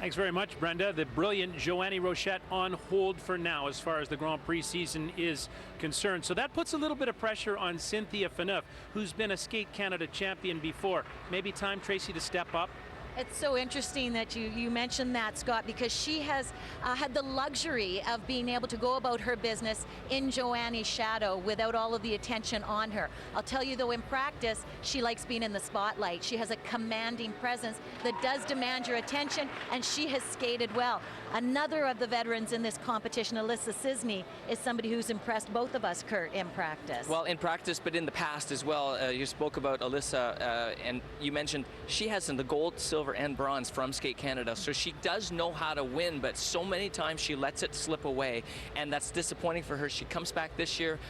Thanks very much, Brenda. The brilliant Joannie Rochette on hold for now as far as the Grand Prix season is concerned. So that puts a little bit of pressure on Cynthia Phaneuf, who's been a Skate Canada champion before. Maybe time, Tracy, to step up? It's so interesting that you mentioned that, Scott, because she has had the luxury of being able to go about her business in Joannie's shadow without all of the attention on her. I'll tell you, though, in practice, she likes being in the spotlight. She has a commanding presence that does demand your attention, and she has skated well. Another of the veterans in this competition, Elissa Cisney, is somebody who's impressed both of us, Kurt, in practice. Well, in practice, but in the past as well. You spoke about Elissa, and you mentioned she has the gold, silver, and bronze from Skate Canada, so she does know how to win, but so many times she lets it slip away, and that's disappointing for her. She comes back this year.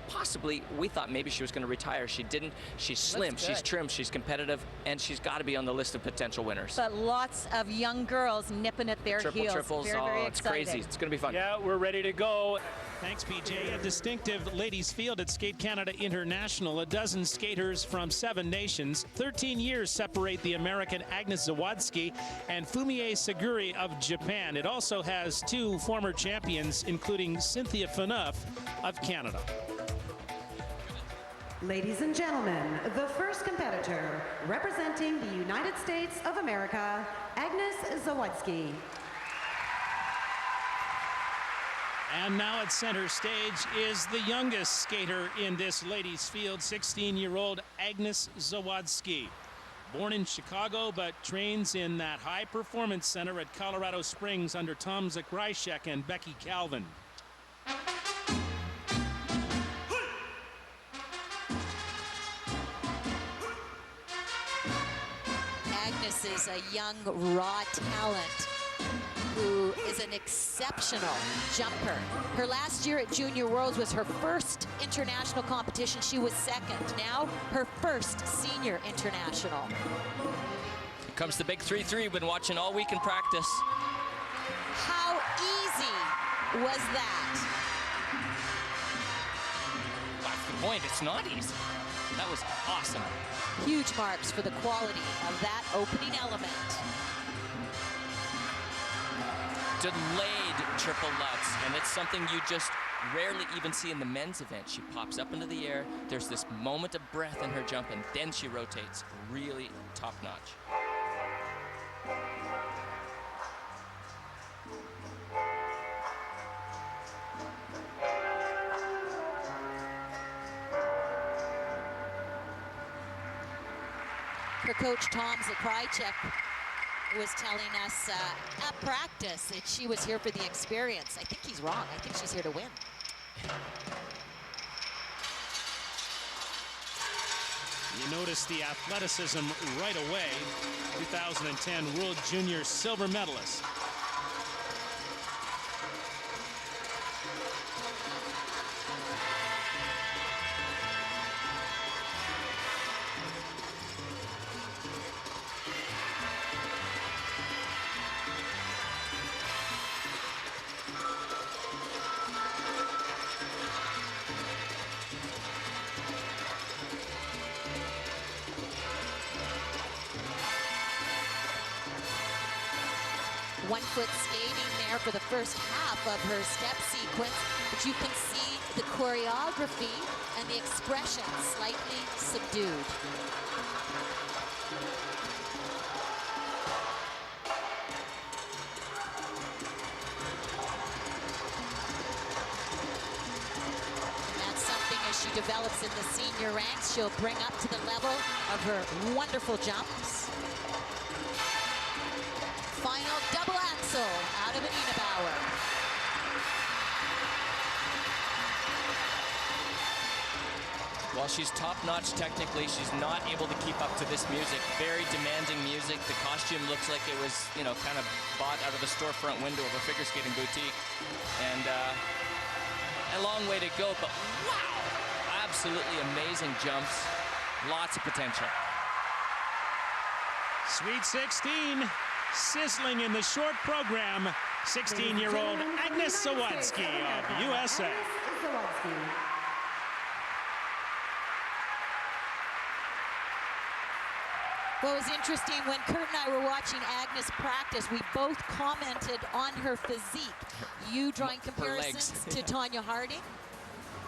Possibly, we thought maybe she was going to retire. She didn't. She's slim, she's trim, she's competitive, and she's got to be on the list of potential winners. But lots of young girls nipping at their heels. Triples, very it's crazy. It's going to be fun. Yeah, we're ready to go. Thanks, PJ. A distinctive ladies field at Skate Canada International. A dozen skaters from 7 nations. 13 years separate the American Agnes Zawadzki and Fumie Saguri of Japan. It also has 2 former champions, including Cynthia Phaneuf of Canada. Ladies and gentlemen, the first competitor representing the United States of America, Agnes Zawadzki. And now at center stage is the youngest skater in this ladies field, 16-year-old Agnes Zawadzki. Born in Chicago, but trains in that high performance center at Colorado Springs under Tom Zakryshek and Becky Calvin. Agnes is a young, raw talent who is an exceptional jumper. Her last year at Junior Worlds was her first international competition. She was second. Now, her first senior international. Here comes the big 3-3 we've been watching all week in practice. How easy was that? That's the point. It's not easy. That was awesome. Huge marks for the quality of that opening element. Delayed triple lutz, and it's something you just rarely even see in the men's event. She pops up into the air, there's this moment of breath in her jump, and then she rotates. Really top-notch. Her coach, Tom Zakrychek, was telling us at practice that she was here for the experience. I think he's wrong. I think she's here to win. You notice the athleticism right away. 2010 World Junior silver medalist. One-foot skating there for the first half of her step sequence, but you can see the choreography and the expression slightly subdued. That's something as she develops in the senior ranks, she'll bring up to the level of her wonderful jumps. Final double axel out of Anina Bauer. While she's top-notch technically, she's not able to keep up to this music. Very demanding music. The costume looks like it was, you know, kind of bought out of the storefront window of a figure skating boutique. And a long way to go, but wow! Absolutely amazing jumps. Lots of potential. Sweet 16. Sizzling in the short program, 16-year-old Agnes Zawadzki of USA. Well, it was interesting when Kurt and I were watching Agnes practice, we both commented on her physique. You drawing comparisons to Tanya Harding?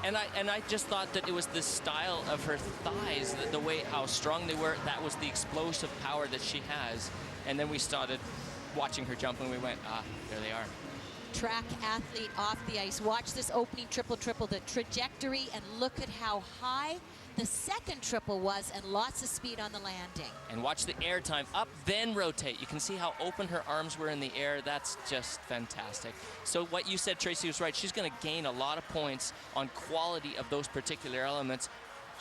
And I just thought that it was the style of her thighs, the way how strong they were. That was the explosive power that she has. And then we started watching her jump and we went, there they are. Track athlete off the ice. Watch this opening triple-triple, the trajectory, and look at how high the second triple was, and lots of speed on the landing. And watch the air time, up then rotate. You can see how open her arms were in the air. That's just fantastic. So what you said, Tracy, was right. She's going to gain a lot of points on quality of those particular elements.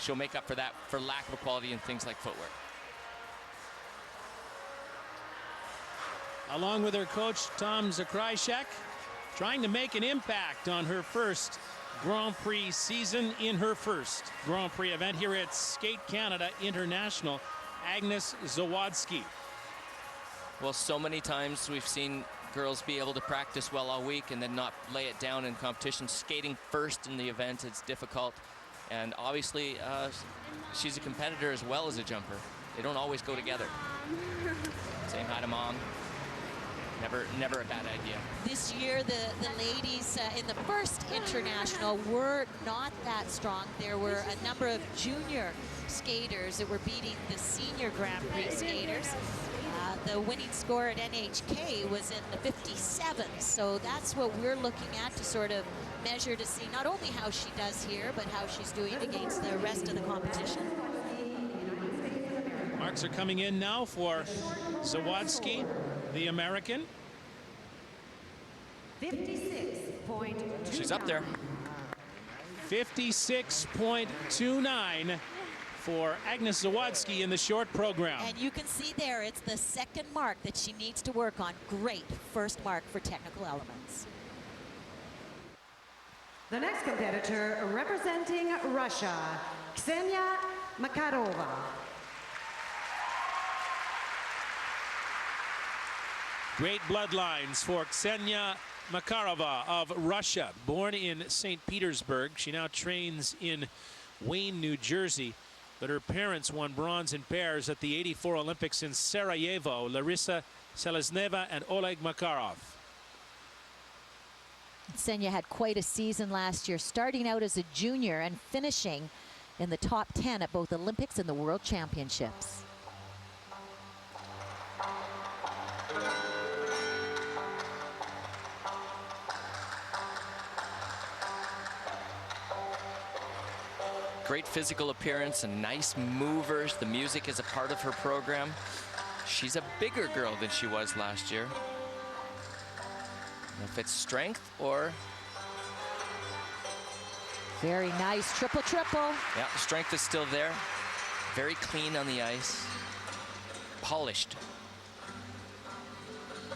She'll make up for that for lack of quality in things like footwork. Along with her coach, Tom Zakrajsek, trying to make an impact on her first Grand Prix season in her first Grand Prix event here at Skate Canada International, Agnes Zawadzki. Well, so many times we've seen girls be able to practice well all week and then not lay it down in competition. Skating first in the event, it's difficult. And obviously, she's a competitor as well as a jumper. They don't always go together. Saying hi to Mom. Never a bad idea. This year, the ladies in the first international were not that strong. There were a number of junior skaters that were beating the senior Grand Prix skaters. The winning score at NHK was in the 57s, so that's what we're looking at to sort of measure to see not only how she does here, but how she's doing against the rest of the competition. Marks are coming in now for Zawadzki, the American. 56.29. She's up there. 56.29 for Agnes Zawadzki in the short program. And you can see there, it's the second mark that she needs to work on. Great first mark for technical elements. The next competitor representing Russia, Ksenia Makarova. Great bloodlines for Ksenia Makarova of Russia. Born in St. Petersburg, she now trains in Wayne, New Jersey. But her parents won bronze in pairs at the '84 Olympics in Sarajevo, Larissa Selezneva and Oleg Makarov. Ksenia had quite a season last year, starting out as a junior and finishing in the top 10 at both Olympics and the World Championships. Great physical appearance and nice movers. The music is a part of her program. She's a bigger girl than she was last year. If it's strength or... Very nice triple-triple. Yeah, the strength is still there. Very clean on the ice. Polished.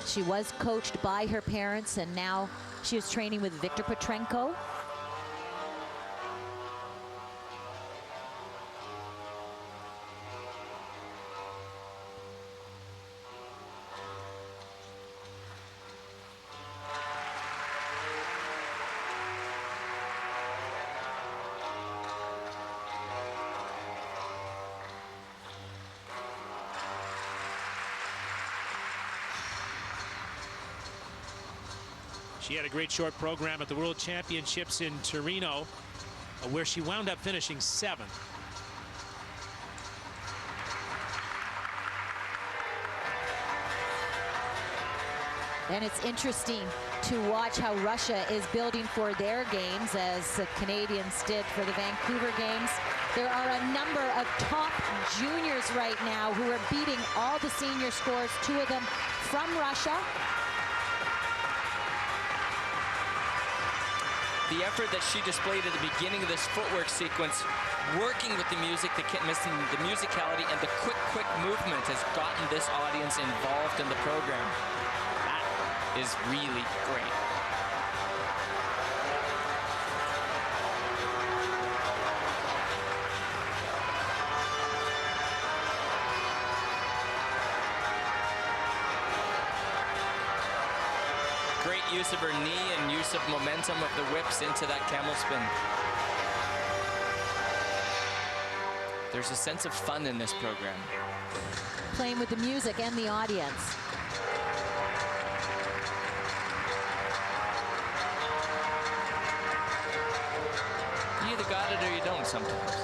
She was coached by her parents, and now she is training with Viktor Petrenko. She had a great short program at the World Championships in Torino, where she wound up finishing 7th. And it's interesting to watch how Russia is building for their games, as the Canadians did for the Vancouver Games. There are a number of top juniors right now who are beating all the senior scores, 2 of them from Russia. The effort that she displayed at the beginning of this footwork sequence, working with the music, the musicality, and the quick movement has gotten this audience involved in the program. That is really great. Great use of her knee and use of momentum of the whips into that camel spin. There's a sense of fun in this program. playing with the music and the audience. You either got it or you don't sometimes.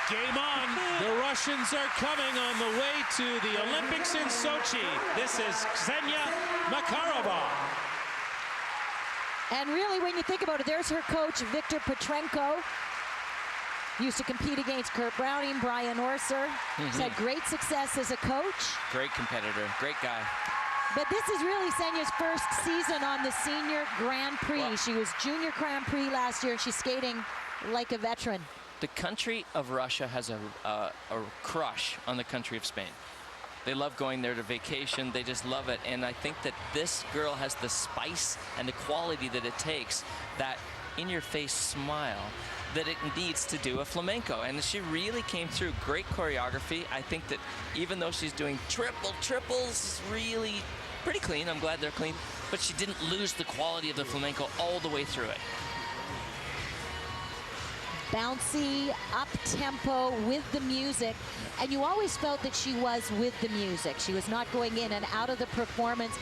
Game on. The Russians are coming on the way to the Olympics in Sochi. This is Ksenia Makarova. And really, when you think about it, there's her coach, Viktor Petrenko. Used to compete against Kurt Browning, Brian Orser. He's had great success as a coach. Great competitor, great guy. But this is really Ksenia's first season on the Senior Grand Prix. Well, she was Junior Grand Prix last year, and she's skating like a veteran. The country of Russia has a crush on the country of Spain. They love going there to vacation. They just love it. And I think that this girl has the spice and the quality that it takes, that in-your-face smile that it needs to do a flamenco. And she really came through. Great choreography. I think that even though she's doing triples, really pretty clean. I'm glad they're clean. But she didn't lose the quality of the flamenco all the way through it. Bouncy, up-tempo with the music, and you always felt that she was with the music. She was not going in and out of the performance.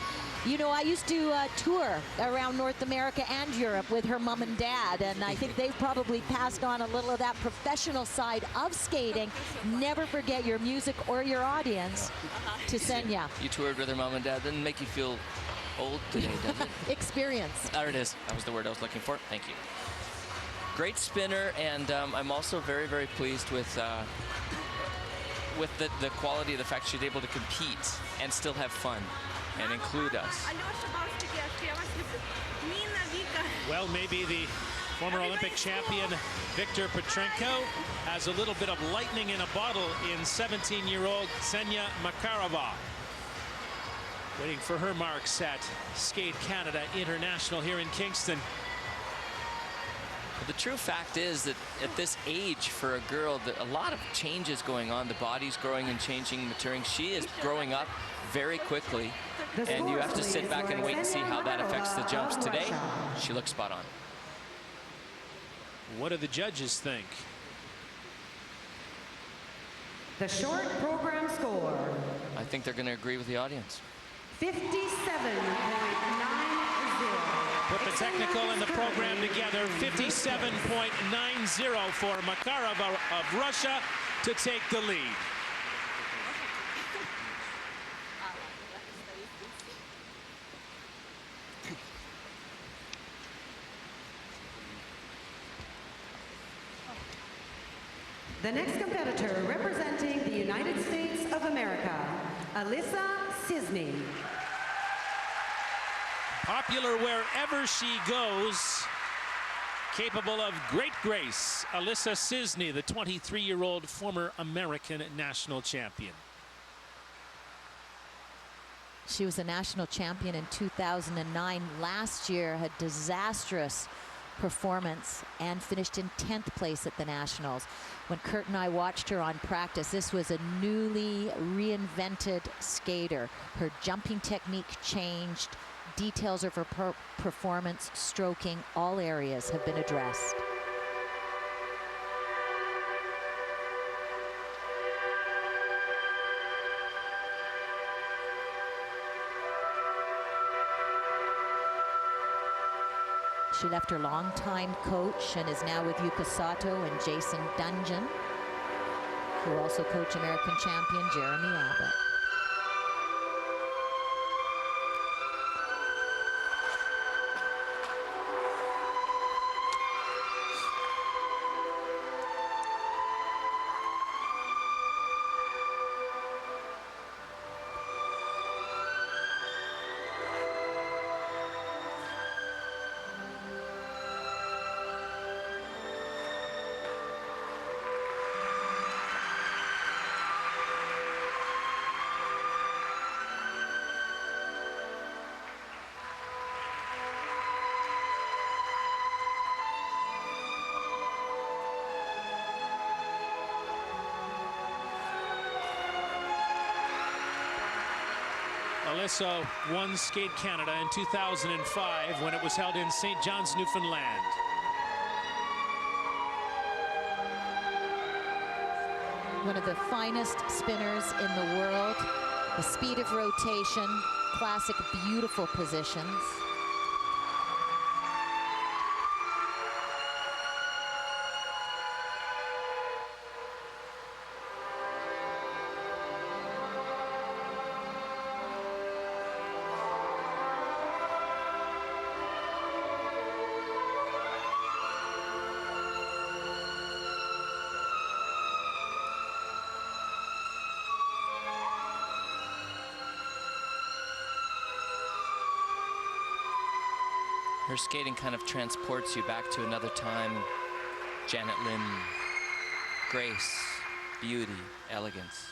You know, I used to tour around North America and Europe with her mom and dad, and I think they've probably passed on a little of that professional side of skating. Never forget your music or your audience to Ksenia. You toured with her mom and dad. Didn't make you feel old today, does it? Experience. There it is. That was the word I was looking for. Thank you. Great spinner, and I'm also very, very pleased with the quality of the fact she's able to compete and still have fun and include us. Well, maybe the former Olympic champion Viktor Petrenko has a little bit of lightning in a bottle in 17-year-old Ksenia Makarova. Waiting for her marks at Skate Canada International here in Kingston. The true fact is that at this age for a girl, that a lot of changes going on. The body's growing and changing, maturing. She is growing up very quickly, and you have to sit back and wait and see how that affects the jumps. Today, she looks spot on. What do the judges think? The short program score. I think they're going to agree with the audience. 57.90. Put the technical and the program together. 57.90 for Makarova of Russia to take the lead. The next competitor representing the United States of America, Elissa Cisney. Popular wherever she goes, capable of great grace, Elissa Cisney, the 23-year-old former American national champion. She was a national champion in 2009. Last year, had disastrous performance and finished in 10th place at the Nationals. When Kurt and I watched her on practice, this was a newly reinvented skater. Her jumping technique changed. Details of her performance, stroking, all areas have been addressed. She left her longtime coach and is now with Yuka Sato and Jason Dungeon, who also coach American champion Jeremy Abbott. Elissa won Skate Canada in 2005 when it was held in St. John's, Newfoundland. One of the finest spinners in the world. The speed of rotation, classic, beautiful positions. Her skating kind of transports you back to another time. Janet Lynn, grace, beauty, elegance.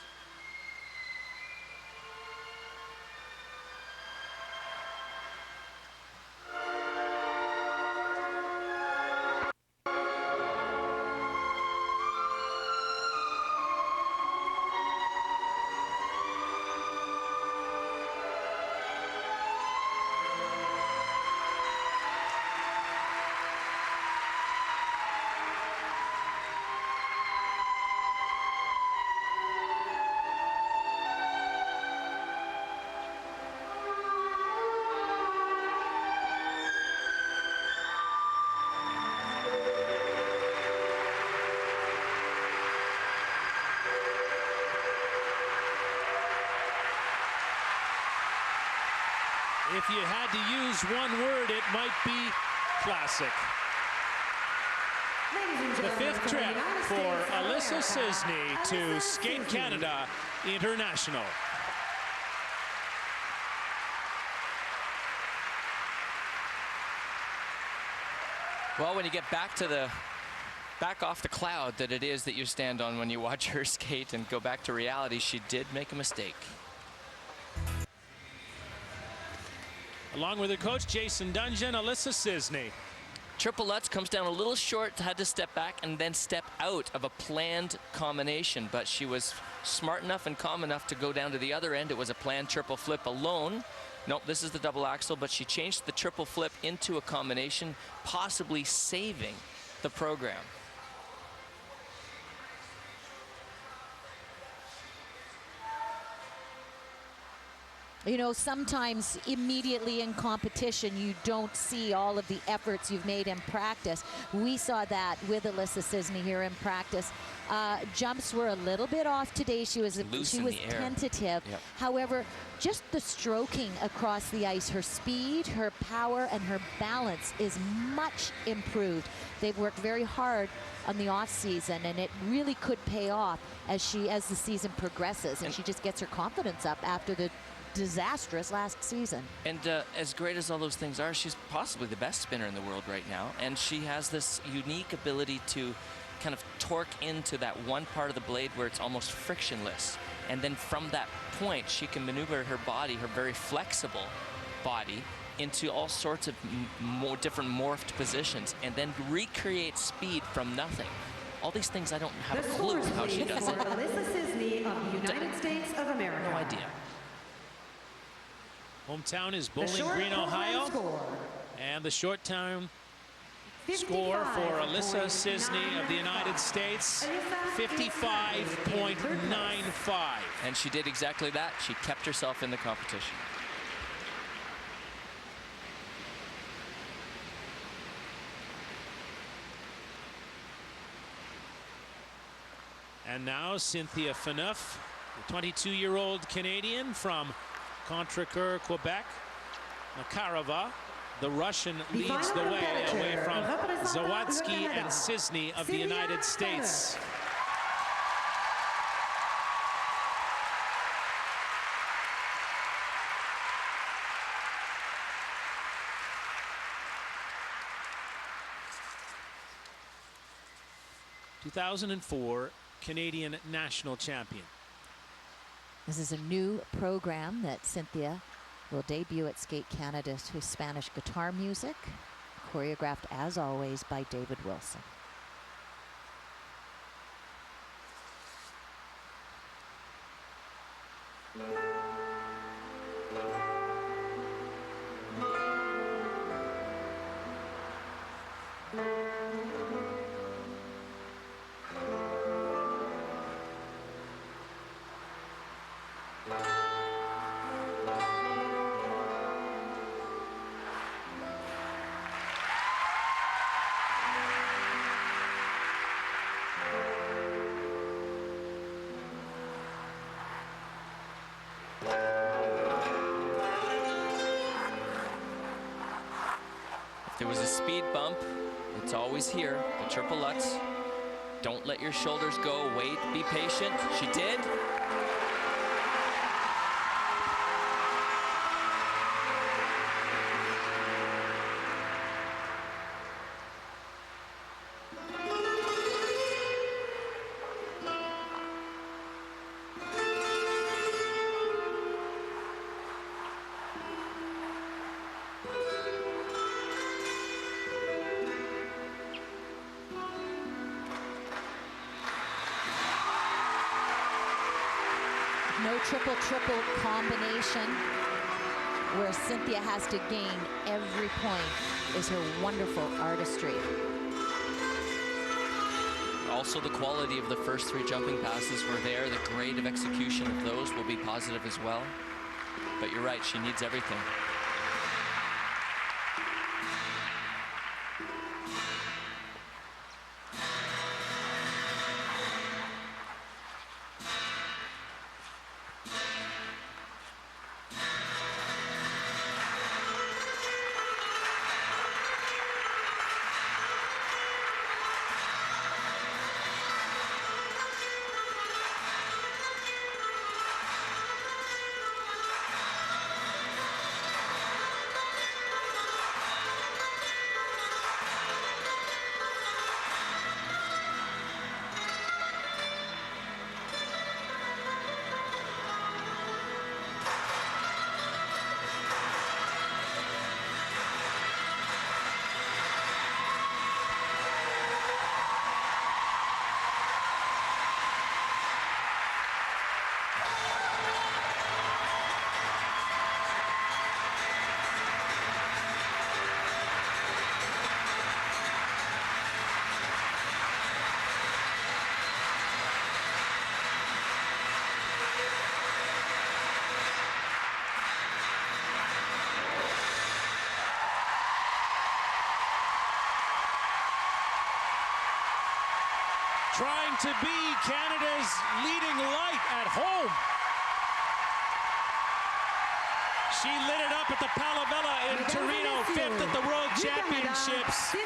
If you had to use one word, it might be classic. The fifth trip for Elissa Cisney to Skate Canada International. Well, when you get back off the cloud that it is that you stand on when you watch her skate and go back to reality, she did make a mistake. Along with her coach, Jason Dungeon, Elissa Cisney. Triple Lutz comes down a little short, had to step back and then step out of a planned combination, but she was smart enough and calm enough to go down to the other end. It was a planned triple flip alone. Nope, this is the double axel, but she changed the triple flip into a combination, possibly saving the program. You know, sometimes immediately in competition, you don't see all of the efforts you've made in practice. We saw that with Elissa Cisney here in practice. Jumps were a little bit off today. She was tentative. Yep. However, just the stroking across the ice, her speed, her power, and her balance is much improved. They've worked very hard on the off season, and it really could pay off as the season progresses, and she just gets her confidence up after the disastrous last season. And as great as all those things are, she's possibly the best spinner in the world right now, and she has this unique ability to kind of torque into that one part of the blade where it's almost frictionless, and then from that point she can maneuver her body, her very flexible body, into all sorts of different morphed positions and then recreate speed from nothing. All these things I don't have a clue how she does it. Elissa Cisney of the United States of America. No idea. Hometown is Bowling Green, Ohio. And the short time score for Elissa Cisney of the United States, 55.95. And she did exactly that. She kept herself in the competition. And now Cynthia Phaneuf, the 22-year-old Canadian from Contrecoeur, Quebec. Makarova, the Russian, leads the way away from Zawadzki and Cisney of the United States. ...2004 Canadian national champion. This is a new program that Cynthia will debut at Skate Canada to Spanish guitar music, choreographed as always by David Wilson. there was a speed bump, it's always here. The triple Lutz. Don't let your shoulders go. Wait, be patient. She did. No triple-triple combination where Cynthia has to gain every point is her wonderful artistry. Also, the quality of the first 3 jumping passes were there. The grade of execution of those will be positive as well. But you're right, she needs everything. Trying to be Canada's leading light at home. She lit it up at the Palavella in Torino, 5th at the World Championships.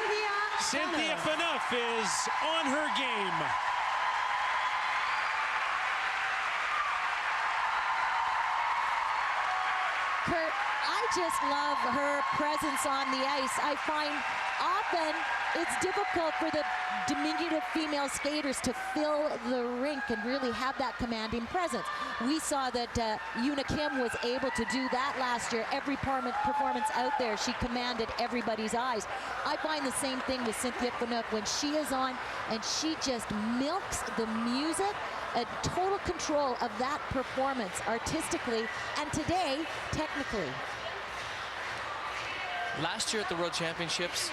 Cynthia Phaneuf is on her game. Kurt, I just love her presence on the ice. I find often it's difficult for the diminutive female skaters to fill the rink and really have that commanding presence. We saw that Una Kim was able to do that last year. Every performance out there, she commanded everybody's eyes. I find the same thing with Cynthia Phaneuf when she is on and she just milks the music. A total control of that performance artistically and today technically. Last year at the World Championships,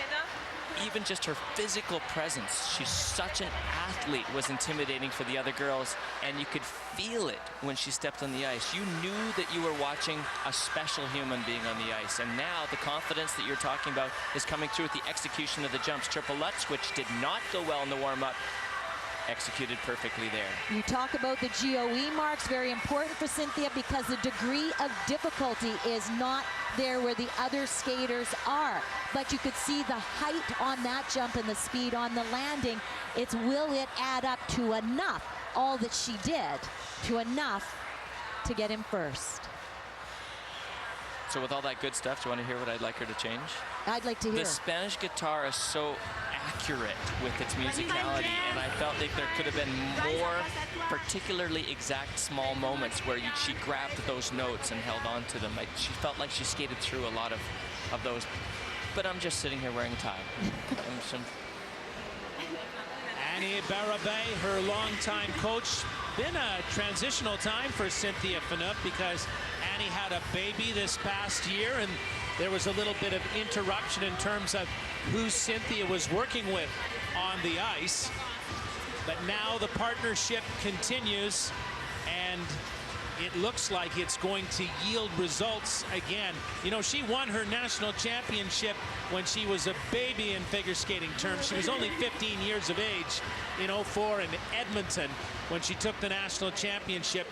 even just her physical presence, she's such an athlete, was intimidating for the other girls, and you could feel it when she stepped on the ice. You knew that you were watching a special human being on the ice, and now the confidence that you're talking about is coming through with the execution of the jumps. Triple Lutz, which did not go well in the warm-up, executed perfectly there. You talk about the GOE marks, very important for Cynthia because the degree of difficulty is not there where the other skaters are. But you could see the height on that jump and the speed on the landing. It's will it add up to enough, all that she did, to enough to get him first. So with all that good stuff, do you want to hear what I'd like her to change? I'd like to hear. The Spanish guitar is so accurate with its musicality, and I felt like there could have been more particularly exact small moments where she grabbed those notes and held on to them. She felt like she skated through a lot of those, but I'm just sitting here wearing a tie. Annie Barabé, her longtime coach. Been a transitional time for Cynthia Phaneuf because Annie had a baby this past year and there was a little bit of interruption in terms of who Cynthia was working with on the ice. But now the partnership continues and it looks like it's going to yield results again. You know, she won her national championship when she was a baby in figure skating terms. She was only 15 years of age in '04 in Edmonton when she took the national championship.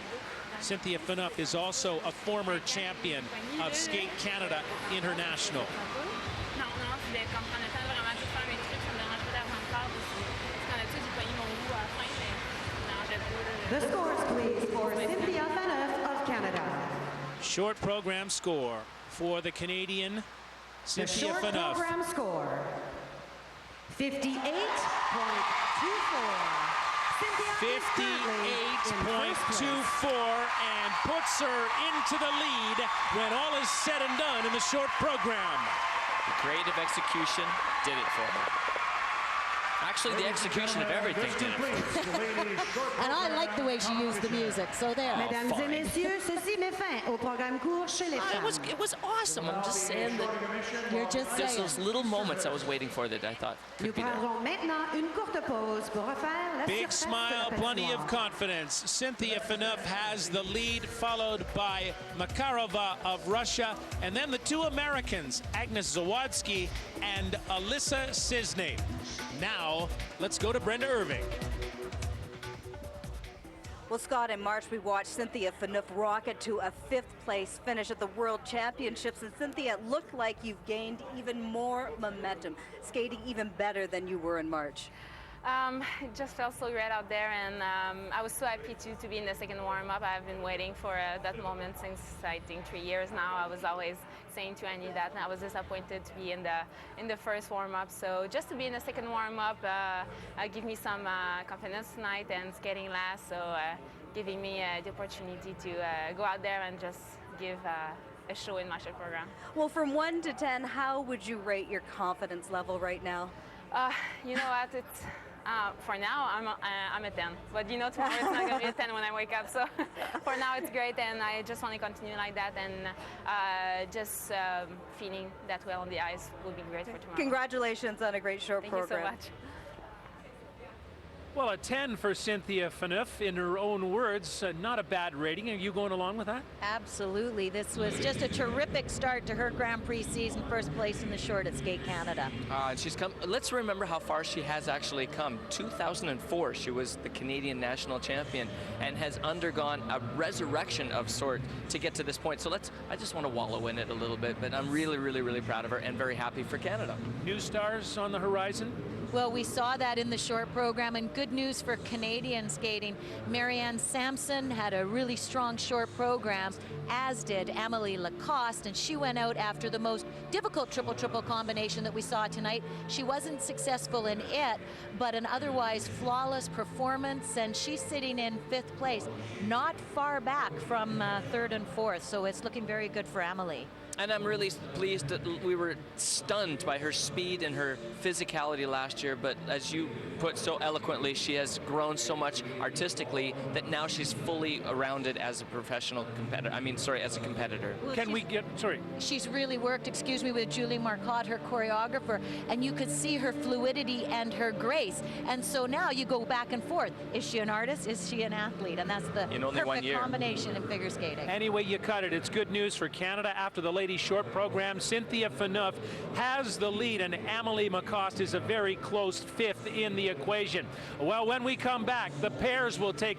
Cynthia Phaneuf is also a former champion of Skate Canada International. The scores, please, for Cynthia Phaneuf of Canada. Short program score for the Canadian The Cynthia short Phaneuf. program score, 58.24. Cynthia is currently in first place. 58.24 and puts her into the lead when all is said and done in the short program. The creative execution did it for her. Actually, the execution of everything did it for her. And I like the way she used the music, so there. Mesdames et messieurs, ceci met fin au programme court chez les femmes. It was awesome. I'm just saying that You're just there's saying. those little moments I was waiting for that I thought Nous could be there. prendrons maintenant une courte pause pour refaire la Big surface de smile, la plenty of patinoire. confidence. Cynthia Phaneuf has the lead, followed by Makarova of Russia, and then the two Americans, Agnes Zawadzki and Elissa Cisney. Now, let's go to Brenda Irving. Well, Scott, in March, we watched Cynthia Phaneuf rocket to a 5th place finish at the World Championships. And Cynthia, it looked like you've gained even more momentum, skating even better than you were in March. It just felt so great out there, and I was so happy to be in the second warm-up. I've been waiting for that moment since, I think, 3 years now. I was always saying to Annie that I was disappointed to be in the first warm-up. So just to be in the second warm-up give me some confidence tonight, and skating last, so giving me the opportunity to go out there and just give a show in my short program. Well, from 1 to 10, how would you rate your confidence level right now? You know what? It's for now I'm a 10, but you know tomorrow it's not gonna be a 10 when I wake up. So for now it's great, and I just want to continue like that, and just feeling that well on the ice will be great for tomorrow. Congratulations on a great short Thank program. you so much. Well, a 10 for Cynthia Phaneuf, in her own words. Not a bad rating. Are you going along with that? Absolutely. This was just a terrific start to her Grand Prix season, first place in the short at Skate Canada. She's come. Let's remember how far she has actually come. 2004, she was the Canadian national champion and has undergone a resurrection of sort to get to this point. So I just want to wallow in it a little bit, but I'm really, really, really proud of her and very happy for Canada. New stars on the horizon? Well, we saw that in the short program, and good news for Canadian skating. Marianne Sampson had a really strong short program, as did Amélie Lacoste, and she went out after the most difficult triple-triple combination that we saw tonight. She wasn't successful in it, but an otherwise flawless performance, and she's sitting in 5th place, not far back from 3rd and 4th, so it's looking very good for Amélie. And I'm really pleased that we were stunned by her speed and her physicality last year, but as you put so eloquently, she has grown so much artistically that now she's fully rounded as a professional competitor. As a competitor. Well, Can we get, sorry. She's really worked, with Julie Marcotte, her choreographer, and you could see her fluidity and her grace. And so now you go back and forth. Is she an artist? Is she an athlete? And that's the In only 1 perfect year. combination in figure skating. Any way you cut it, it's good news for Canada. After the ladies' short program, Cynthia Phaneuf has the lead, and Amélie Lacoste is a very close 5th in the equation. Well, when we come back, the pairs will take